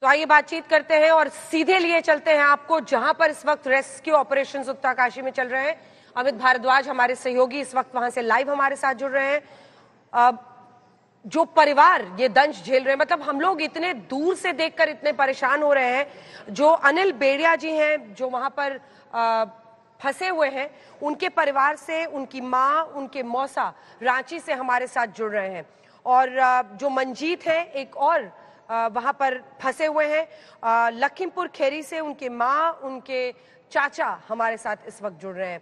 तो आइए बातचीत करते हैं और सीधे लिए चलते हैं आपको जहां पर इस वक्त रेस्क्यू ऑपरेशंस उत्तरकाशी में चल रहे हैं। अमित भारद्वाज हमारे सहयोगी इस वक्त वहां से लाइव हमारे साथ जुड़ रहे हैं। जो परिवार ये दंश झेल रहे हैं, मतलब हम लोग इतने दूर से देखकर इतने परेशान हो रहे हैं। जो अनिल बेड़िया जी हैं जो वहां पर फंसे हुए हैं, उनके परिवार से उनकी माँ, उनके मौसा रांची से हमारे साथ जुड़ रहे हैं। और जो मंजीत है एक और वहां पर फंसे हुए हैं लखीमपुर खेरी से, उनके माँ, उनके चाचा हमारे साथ इस वक्त जुड़ रहे हैं।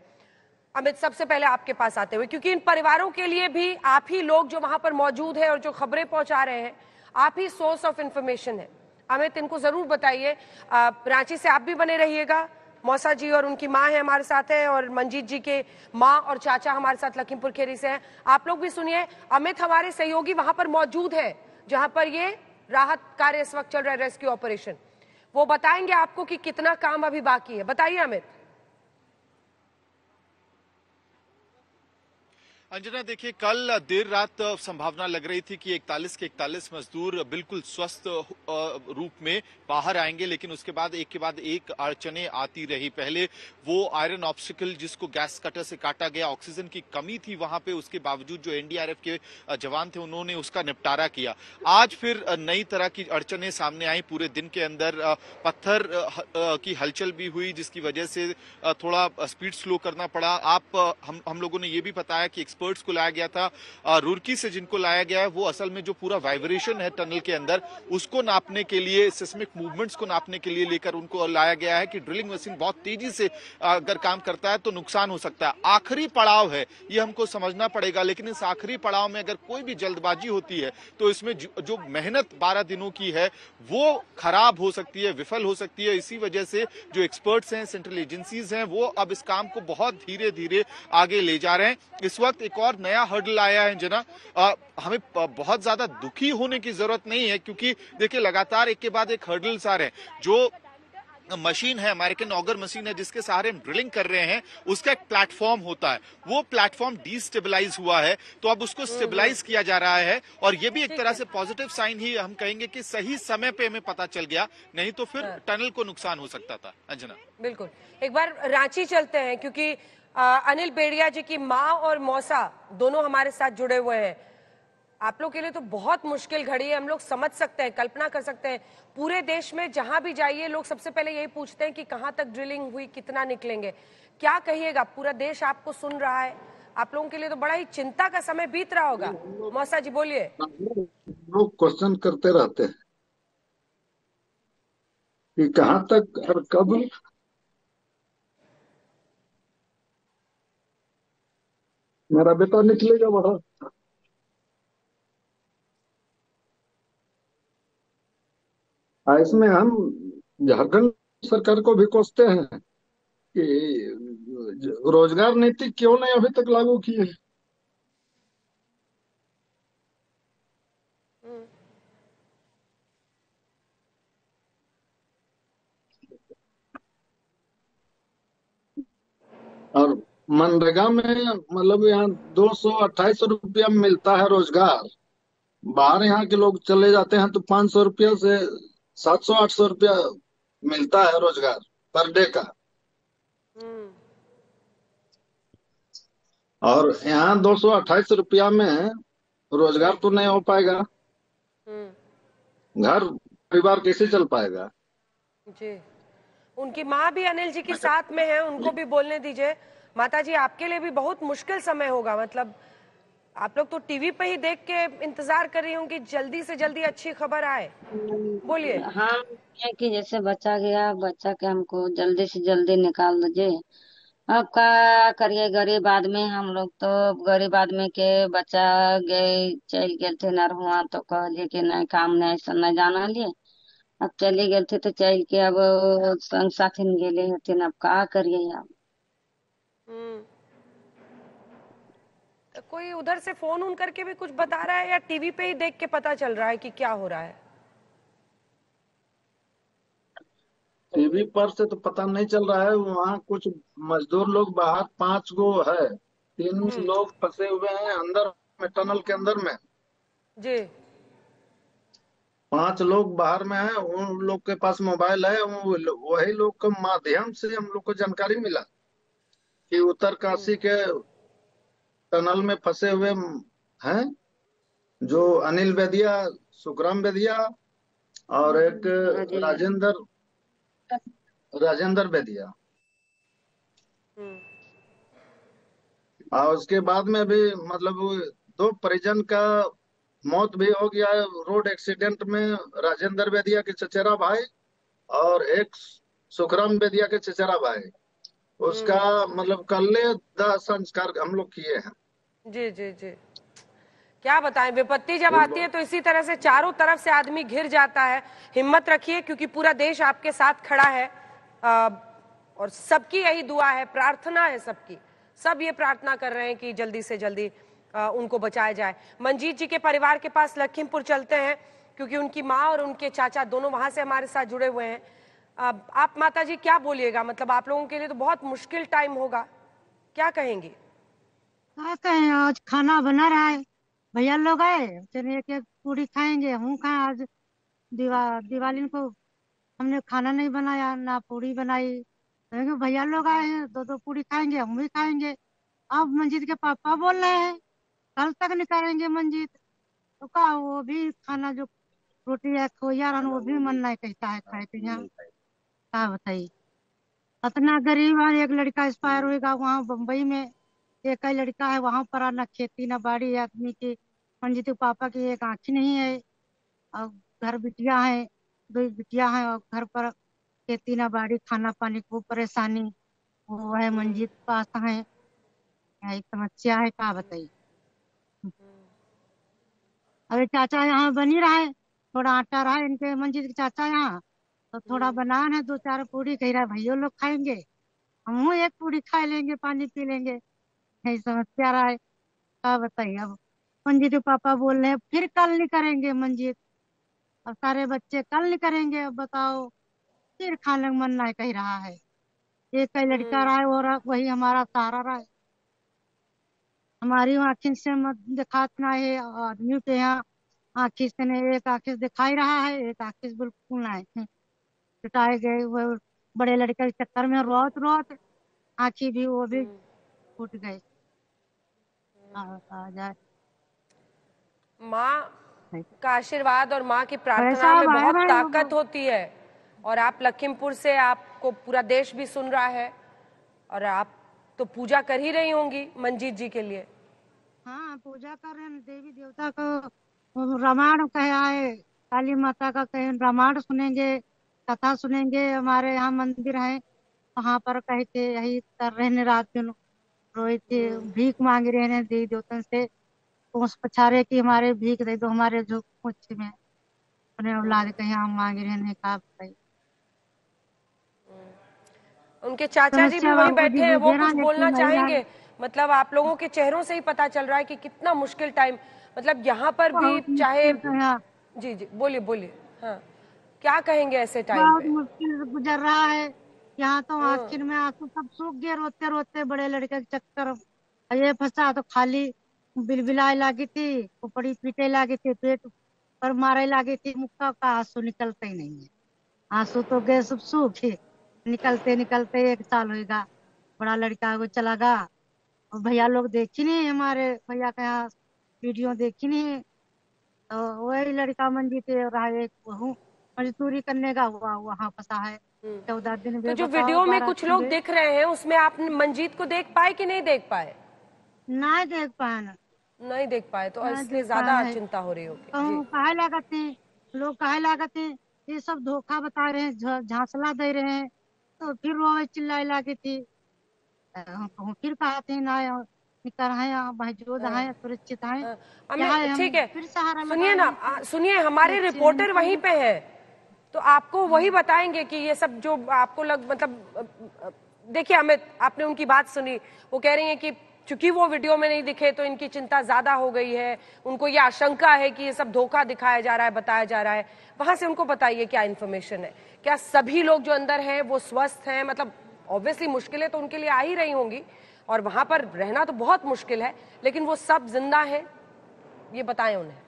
अमित, सबसे पहले आपके पास आते हुए, क्योंकि इन परिवारों के लिए भी आप ही लोग जो वहां पर मौजूद हैं और जो खबरें पहुंचा रहे हैं, आप ही सोर्स ऑफ इंफॉर्मेशन है। अमित, इनको जरूर बताइए। रांची से आप भी बने रहिएगा। मौसा जी और उनकी माँ है हमारे साथ है, और मंजीत जी के माँ और चाचा हमारे साथ लखीमपुर खेरी से हैं। आप लोग भी सुनिए। अमित हमारे सहयोगी वहां पर मौजूद है जहां पर ये राहत कार्य इस वक्त चल रहा है, रेस्क्यू ऑपरेशन। वो बताएंगे आपको कि कितना काम अभी बाकी है। बताइए अमित। अंजना, देखिए, कल देर रात संभावना लग रही थी कि 41 के 41 मजदूर बिल्कुल स्वस्थ रूप में बाहर आएंगे, लेकिन उसके बाद एक अड़चने आती रही। पहले वो आयरन ऑब्स्टिकल जिसको गैस कटर से काटा गया, ऑक्सीजन की कमी थी वहां पे, उसके बावजूद जो एनडीआरएफ के जवान थे उन्होंने उसका निपटारा किया। आज फिर नई तरह की अड़चने सामने आई। पूरे दिन के अंदर पत्थर की हलचल भी हुई, जिसकी वजह से थोड़ा स्पीड स्लो करना पड़ा। हम लोगों ने ये भी बताया कि एक्सपर्ट्स को लाया गया था रुड़की से, जिनको लाया गया है वो असल में जो पूरा वाइब्रेशन है टनल के अंदर उसको नापने के लिए, सिस्मिक मूवमेंट्स को नापने के लिए लेकर उनको लाया गया है कि ड्रिलिंग मशीन बहुत तेजी से अगर काम करता है तो नुकसान हो सकता है। आखिरी पड़ाव है, ये हमको समझना पड़ेगा, लेकिन इस आखिरी पड़ाव में अगर कोई भी जल्दबाजी होती है तो इसमें जो मेहनत 12 दिनों की है वो खराब हो सकती है, विफल हो सकती है। इसी वजह से जो एक्सपर्ट्स हैं, सेंट्रल एजेंसीज हैं, वो अब इस काम को बहुत धीरे धीरे आगे ले जा रहे हैं। इस वक्त एक और नया हर्डल आया है जना। हमें बहुत ज्यादा दुखी होने की जरूरत नहीं है, क्योंकि देखिए लगातार एक के बाद एक हर्डल्स आ रहे हैं। जो मशीन है, अमेरिकन ऑगर मशीन है, जिसके सहारे हम ड्रिलिंग कर रहे हैं, उसका एक प्लेटफॉर्म होता है। वो प्लेटफॉर्म डिस्टेबलाइज हुआ है, तो अब उसको स्टेबलाइज किया जा रहा है। और ये भी एक तरह से पॉजिटिव साइन ही हम कहेंगे कि सही समय पे हमें पता चल गया, नहीं तो फिर टनल को नुकसान हो सकता था। अंजना, बिल्कुल। एक बार रांची चलते हैं, क्योंकि अनिल बेड़िया जी की माँ और मौसा दोनों हमारे साथ जुड़े हुए हैं। आप लोग के लिए तो बहुत मुश्किल घड़ी है, हम लोग समझ सकते हैं, कल्पना कर सकते हैं। पूरे देश में जहां भी जाइए लोग सबसे पहले यही पूछते हैं कि कहां तक ड्रिलिंग हुई, कितना निकलेंगे। क्या कहिएगा, पूरा देश आपको सुन रहा है। आप लोगों के लिए तो बड़ा ही चिंता का समय बीत रहा होगा। मौसा जी बोलिए। लोग क्वेश्चन करते रहते हैं कि कहां तक और कब मेरा बेटा निकलेगा बाहर। इसमें हम झारखंड सरकार को भी कोसते हैं कि रोजगार नीति क्यों नहीं अभी तक लागू की है। और मनरेगा में मतलब यहाँ 228 रुपया मिलता है रोजगार। बाहर यहाँ के लोग चले जाते हैं तो 500 रुपया से 700-800 रुपया मिलता है रोजगार पर डे का। और यहाँ 228 रुपया में रोजगार तो नहीं हो पाएगा, घर परिवार कैसे चल पाएगा। जी, उनकी माँ भी अनिल जी के साथ में है, उनको भी बोलने दीजिए। माता जी, आपके लिए भी बहुत मुश्किल समय होगा। मतलब आप लोग तो टीवी पे ही देख के इंतजार कर रही होंगी जल्दी से जल्दी अच्छी खबर आए। बोलिए। हाँ, ये कि जैसे बच्चा गया, बच्चा के हमको जल्दी से जल्दी निकाल दीजिए। अब का करिए, गरीब आदमी हम लोग तो, गरीब आदमी के बच्चा गए, चल गए थे नरहुआ, तो कहलिए कि नहीं काम नहीं ऐसा नहीं जाना लिए। अब चली गए थे तो चल के अब संग साथी गेले हथिन, अब का करिए आप। तो कोई उधर से फोन उन करके भी कुछ बता रहा है, या टीवी पे ही देख के पता चल रहा है कि क्या हो रहा है? टीवी पर से तो पता नहीं चल रहा है। वहाँ कुछ मजदूर लोग बाहर 5 गो है, 3 लोग फंसे हुए हैं अंदर में, टनल के अंदर में। जी। 5 लोग बाहर में हैं, उन लोग के पास मोबाइल है, वही लोग के माध्यम से हम लोग को जानकारी मिला कि उत्तरकाशी के टनल में फंसे हुए हैं जो अनिल बेदिया, सुखराम बेदिया और एक राजेंद्र राजेंद्र बेदिया। और उसके बाद में भी मतलब 2 परिजन का मौत भी हो गया है रोड एक्सीडेंट में, राजेंद्र बेदिया के चचेरा भाई और एक सुखराम बेदिया के चचेरा भाई। उसका मतलब कल दाह संस्कार हम लोग किए हैं। जी जी जी, क्या बताएं, विपत्ति जब आती है तो इसी तरह से चारों तरफ से आदमी घिर जाता है। हिम्मत रखिए, क्योंकि पूरा देश आपके साथ खड़ा है। और सबकी यही दुआ है, प्रार्थना है सबकी। सब ये प्रार्थना कर रहे हैं कि जल्दी से जल्दी उनको बचाया जाए। मंजीत जी के परिवार के पास लखीमपुर चलते हैं, क्योंकि उनकी माँ और उनके चाचा दोनों वहां से हमारे साथ जुड़े हुए हैं। आप माता जी क्या बोलिएगा, मतलब आप लोगों के लिए तो बहुत मुश्किल टाइम होगा, क्या कहेंगी? क्या कहें, आज खाना बना रहा है, भैया लोग आए, चलिए एक एक पूरी खाएंगे, हम खाएं आज। दिवाली को हमने खाना नहीं बनाया, ना पूरी बनाई, तो भैया लोग आए हैं, 2 2 पूरी खाएंगे, हम भी खाएंगे। अब मंजीत के पापा बोल रहे हैं कल तक नहीं करेंगे मंजीत, तो का वो भी खाना जो रोटी है खोया रहन वो भी मन नहीं कहता है खाए के यहाँ। क्या बताइए, इतना गरीब है। एक लड़का एक्सपायर होगा वहाँ बम्बई में, एक ही लड़का है वहां पर, ना खेती ना बाड़ी है आदमी की। मंजीत के पापा की एक आंख नहीं है, और घर बिटिया है, 2 बिटिया है, और घर पर खेती ना बाड़ी, खाना पानी को परेशानी, वो है मंजीत पास है। यही समस्या है, क्या बताइए। अरे चाचा यहाँ बनी रहा है, थोड़ा आटा रहा है इनके मंजीत के चाचा यहाँ, तो थोड़ा बनान है, 2 4 पूरी कह रहा है भैया लोग खाएंगे, हम एक पूरी खा लेंगे, पानी पी लेंगे। यही समस्या रहा है, क्या बताइए। अब मंजीत के पापा बोल रहे हैं फिर कल नहीं करेंगे मंजीत, और सारे बच्चे कल नहीं करेंगे। अब बताओ, फिर खाने का मन नहीं कह रहा है। एक ही लड़का रहा है, वही हमारा सहारा रहा है। हमारी आँखिन से मत दिखात ना है, आदमी के यहाँ आँखी से नहीं, एक आँखी से दिखाई रहा है, एक आँखी से बिल्कुल नहीं। पिटाए गए वो बड़े लड़के के चक्कर में, रोत रोत आँखी भी वो भी फूट गए। आ जाए माँ का आशीर्वाद और माँ की पैसा प्रार्थना में अब आया बहुत रहा ताकत होती है। और आप लखीमपुर से, आपको पूरा देश भी सुन रहा है, और आप तो पूजा कर ही रही होंगी मंजीत जी के लिए। हाँ, पूजा कर रहे हैं देवी देवता को, रामायण कहे आए, काली माता का कहे रामायण सुनेंगे, कथा सुनेंगे। हमारे यहाँ मंदिर है, वहां पर कह के यही कर रहे हैं, रात दिन रोए थे, भीख मांग रहे हैं देवी देवतन से, कोस पछारे की हमारे भीख दे दो, हमारे जो कुछ में अपने औलाद के यहाँ मांग रहे हैं, का बताइए। उनके चाचा जी भी समस्या वहीं बाबूजी बैठे हैं, वो बुझे ना, कुछ बोलना लेकिन चाहेंगे? मतलब आप लोगों के चेहरों से ही पता चल रहा है कि कितना मुश्किल टाइम, मतलब यहाँ पर भी बहुत चाहे। मुश्किल से यहाँ, जी जी, बोलिए बोलिए। हाँ, क्या कहेंगे ऐसे टाइम बहुत पे? मुश्किल से गुजर रहा है। यहाँ तो हाँ, आखिर में आंसू सब सूख गए, रोते रोते बड़े लड़के के चक्कर। और ये फंसा तो खाली बिलबिलाए लगी थी, उपड़ी पीटे लगी थी, पेट पर मारे लगी थी, मुक्का का आंसू निकलते ही नहीं है। आंसू तो गए सब सूखे, निकलते निकलते 1 साल होगा। बड़ा लड़का वो चला गया, और भैया लोग देखी नहीं, हमारे भैया का यहाँ वीडियो देखी नहीं। तो वही लड़का मंजीत रहा, एक बहू मजदूरी करने का हुआ वहां फंसा है, 14 दिन तो वे जो बताओ, वीडियो में 12 कुछ दिन लोग वे दिख रहे हैं उसमें आप मंजीत को देख पाए कि नहीं देख पाए? नहीं देख पाए ना, नहीं देख पाए, तो नहीं इसलिए देख ज्यादा पाए है। चिंता हो रही होगी जी। कहूँ काहे लागत है, लोग काहे लागत है, ये सब धोखा बता रहे हैं, झांसला दे रहे हैं, तो फिर वो चिल्लाए लागी थी। हम कहूँ फिर कहा थे ना, निकर है महजूद है, सुरक्षित है, हाँ, यहाँ हमें हम ठीक है। फिर सहारा सुनिए लगा ना, रहे थे। सुनिए, हमारे बच्चे रिपोर्टर हमको वहीं पे है, तो आपको वही बताएंगे कि ये सब जो आपको देखिए अमित, आपने उनकी बात सुनी, वो कह रही हैं कि चूंकि वो वीडियो में नहीं दिखे तो इनकी चिंता ज्यादा हो गई है, उनको ये आशंका है कि ये सब धोखा दिखाया जा रहा है, बताया जा रहा है। वहां से उनको बताइए क्या इन्फॉर्मेशन है, क्या सभी लोग जो अंदर हैं वो स्वस्थ हैं? मतलब ऑब्वियसली मुश्किलें तो उनके लिए आ ही रही होंगी, और वहां पर रहना तो बहुत मुश्किल है, लेकिन वो सब जिंदा हैं, ये बताएं उन्हें।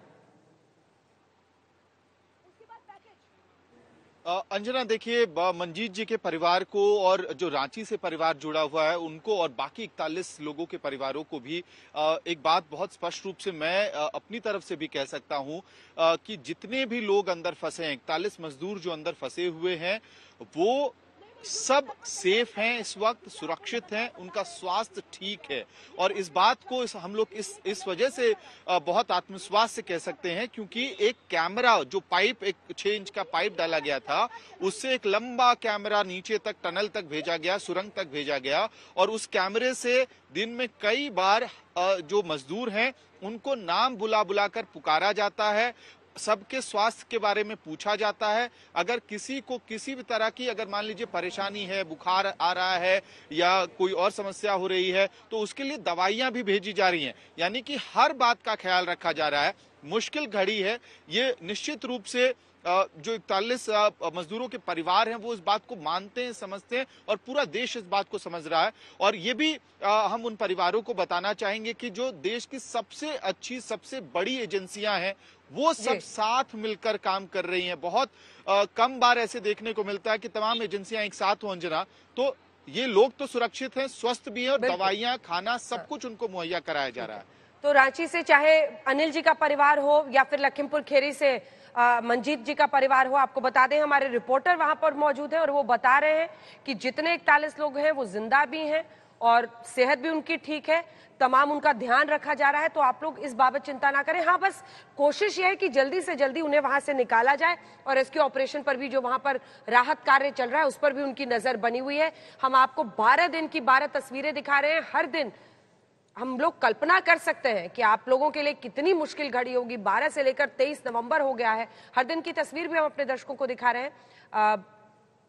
अंजना देखिए, मंजीत जी के परिवार को और जो रांची से परिवार जुड़ा हुआ है उनको और बाकी 41 लोगों के परिवारों को भी एक बात बहुत स्पष्ट रूप से मैं अपनी तरफ से भी कह सकता हूं कि जितने भी लोग अंदर फंसे हैं, 41 मजदूर जो अंदर फंसे हुए हैं, वो सब सेफ हैं, इस वक्त सुरक्षित हैं, उनका स्वास्थ्य ठीक है। और इस बात को हम लोग इस वजह से बहुत आत्मविश्वास से कह सकते हैं क्योंकि एक कैमरा, जो पाइप, एक 6 इंच का पाइप डाला गया था, उससे एक लंबा कैमरा नीचे तक, टनल तक भेजा गया, सुरंग तक भेजा गया। और उस कैमरे से दिन में कई बार जो मजदूर हैं उनको नाम बुला बुलाकर पुकारा जाता है, सबके स्वास्थ्य के बारे में पूछा जाता है। अगर किसी को किसी भी तरह की, अगर मान लीजिए परेशानी है, बुखार आ रहा है या कोई और समस्या हो रही है, तो उसके लिए दवाइयां भी भेजी जा रही हैं। यानी कि हर बात का ख्याल रखा जा रहा है। मुश्किल घड़ी है ये, निश्चित रूप से जो 41 मजदूरों के परिवार हैं वो इस बात को मानते हैं, समझते हैं, और पूरा देश इस बात को समझ रहा है। और ये भी हम उन परिवारों को बताना चाहेंगे कि जो देश की सबसे अच्छी, सबसे बड़ी एजेंसियां हैं वो सब साथ मिलकर काम कर रही हैं। बहुत कम बार ऐसे देखने को मिलता है कि तमाम एजेंसियां एक साथ हो अंजना। तो ये लोग तो सुरक्षित हैं, स्वस्थ भी हैं, और दवाइयां, खाना, सब कुछ उनको मुहैया कराया जा रहा है। तो रांची से चाहे अनिल जी का परिवार हो या फिर लखीमपुर खीरी से मंजीत जी का परिवार हो, आपको बता दें हमारे रिपोर्टर वहां पर मौजूद हैं और वो बता रहे हैं कि जितने 41 लोग हैं वो जिंदा भी हैं और सेहत भी उनकी ठीक है, तमाम उनका ध्यान रखा जा रहा है। तो आप लोग इस बाबत चिंता ना करें। हाँ, बस कोशिश ये है कि जल्दी से जल्दी उन्हें वहां से निकाला जाए और रेस्क्यू ऑपरेशन पर भी, जो वहां पर राहत कार्य चल रहा है, उस पर भी उनकी नजर बनी हुई है। हम आपको 12 दिन की 12 तस्वीरें दिखा रहे हैं। हर दिन हम लोग कल्पना कर सकते हैं कि आप लोगों के लिए कितनी मुश्किल घड़ी होगी। 12 से लेकर 23 नवंबर हो गया है। हर दिन की तस्वीर भी हम अपने दर्शकों को दिखा रहे हैं।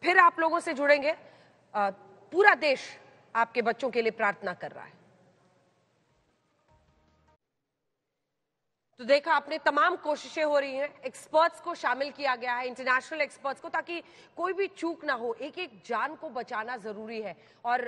फिर आप लोगों से जुड़ेंगे। पूरा देश आपके बच्चों के लिए प्रार्थना कर रहा है। तो देखा आपने, तमाम कोशिशें हो रही हैं, एक्सपर्ट्स को शामिल किया गया है, इंटरनेशनल एक्सपर्ट्स को, ताकि कोई भी चूक ना हो। एक एक जान को बचाना जरूरी है। और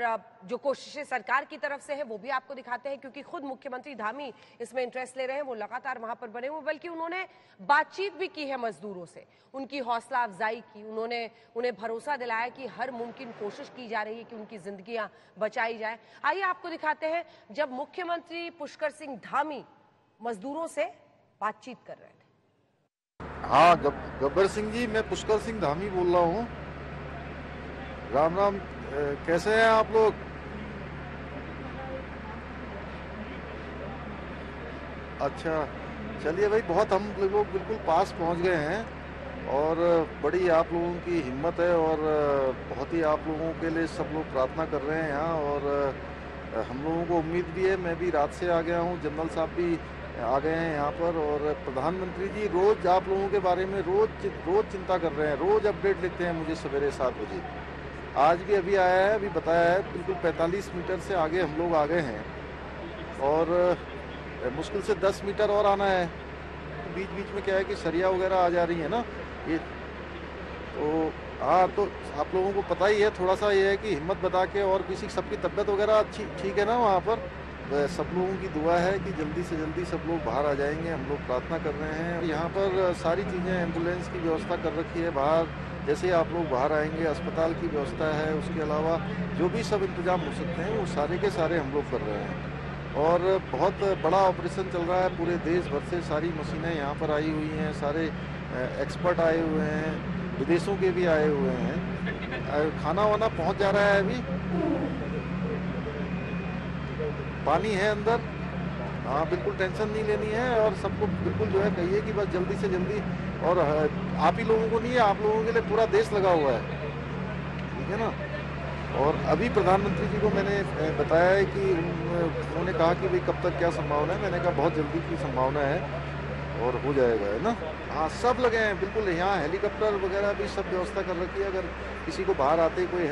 जो कोशिशें सरकार की तरफ से है वो भी आपको दिखाते हैं, क्योंकि खुद मुख्यमंत्री धामी इसमें इंटरेस्ट ले रहे हैं। वो लगातार वहां पर बने हुए, बल्कि उन्होंने बातचीत भी की है मजदूरों से, उनकी हौसला अफजाई की। उन्होंने उन्हें भरोसा दिलाया कि हर मुमकिन कोशिश की जा रही है कि उनकी जिंदगियां बचाई जाए। आइए आपको दिखाते हैं जब मुख्यमंत्री पुष्कर सिंह धामी मजदूरों से बातचीत कर रहे थे। हाँ, गब्बर सिंह जी, मैं पुष्कर सिंह धामी बोल रहा हूँ। राम राम। कैसे हैं आप लोग? अच्छा, चलिए भाई, बहुत हम लोग बिल्कुल पास पहुँच गए हैं और बड़ी आप लोगों की हिम्मत है और बहुत ही आप लोगों के लिए सब लोग प्रार्थना कर रहे हैं यहाँ। और हम लोगों को उम्मीद भी है। मैं भी रात से आ गया हूँ, जनरल साहब भी आ गए हैं यहाँ पर, और प्रधानमंत्री जी रोज आप लोगों के बारे में रोज चिंता कर रहे हैं, रोज अपडेट लेते हैं मुझे सवेरे 7 बजे। आज भी अभी आया है, अभी बताया है, बिल्कुल 45 मीटर से आगे हम लोग आ गए हैं और मुश्किल से 10 मीटर और आना है। बीच बीच में क्या है कि सरिया वगैरह आ जा रही है ना ये, तो हाँ, तो आप लोगों को पता ही है। थोड़ा सा ये है कि हिम्मत बता के, और किसी सबकी तबीयत वगैरह अच्छी ठीक है ना वहाँ पर, सब लोगों की दुआ है कि जल्दी से जल्दी सब लोग बाहर आ जाएंगे। हम लोग प्रार्थना कर रहे हैं। यहाँ पर सारी चीज़ें, एम्बुलेंस की व्यवस्था कर रखी है बाहर, जैसे आप लोग बाहर आएंगे अस्पताल की व्यवस्था है। उसके अलावा जो भी सब इंतजाम हो सकते हैं वो सारे के सारे हम लोग कर रहे हैं। और बहुत बड़ा ऑपरेशन चल रहा है, पूरे देश भर से सारी मशीनें यहाँ पर आई हुई हैं, सारे एक्सपर्ट आए हुए हैं, विदेशों के भी आए हुए हैं। खाना वाना पहुँच जा रहा है, अभी पानी है अंदर। हाँ, बिल्कुल टेंशन नहीं लेनी है और सबको बिल्कुल जो है कहिए कि बस जल्दी से जल्दी। और आप ही लोगों को नहीं है, आप लोगों के लिए पूरा देश लगा हुआ है, ठीक है ना। और अभी प्रधानमंत्री जी को मैंने बताया है कि उन्होंने कहा कि भाई कब तक क्या संभावना है। मैंने कहा बहुत जल्दी की संभावना है और हो जाएगा, है ना। हाँ, सब लगे हैं बिल्कुल। यहाँ हेलीकॉप्टर वगैरह भी सब व्यवस्था कर रखी है। अगर किसी को बाहर आते कोई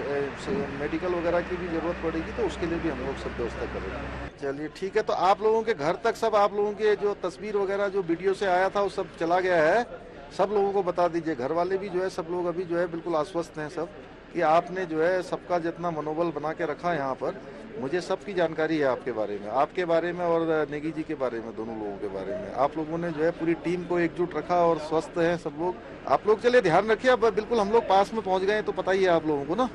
मेडिकल वगैरह की भी जरूरत पड़ेगी तो उसके लिए भी हम लोग सब व्यवस्था कर रहे हैं। चलिए ठीक है, तो आप लोगों के घर तक सब आप लोगों के जो तस्वीर वगैरह जो वीडियो से आया था वो सब चला गया है। सब लोगों को बता दीजिए। घर वाले भी जो है, सब लोग अभी जो है बिल्कुल आश्वस्त हैं सब, कि आपने जो है सबका जितना मनोबल बना के रखा यहाँ पर मुझे सबकी जानकारी है आपके बारे में, आपके बारे में और नेगी जी के बारे में, दोनों लोगों के बारे में। आप लोगों ने जो है पूरी टीम को एकजुट रखा और स्वस्थ है सब लोग। आप लोग चलिए ध्यान रखिए। अब बिल्कुल हम लोग पास में पहुंच गए हैं तो पता ही है आप लोगों को ना।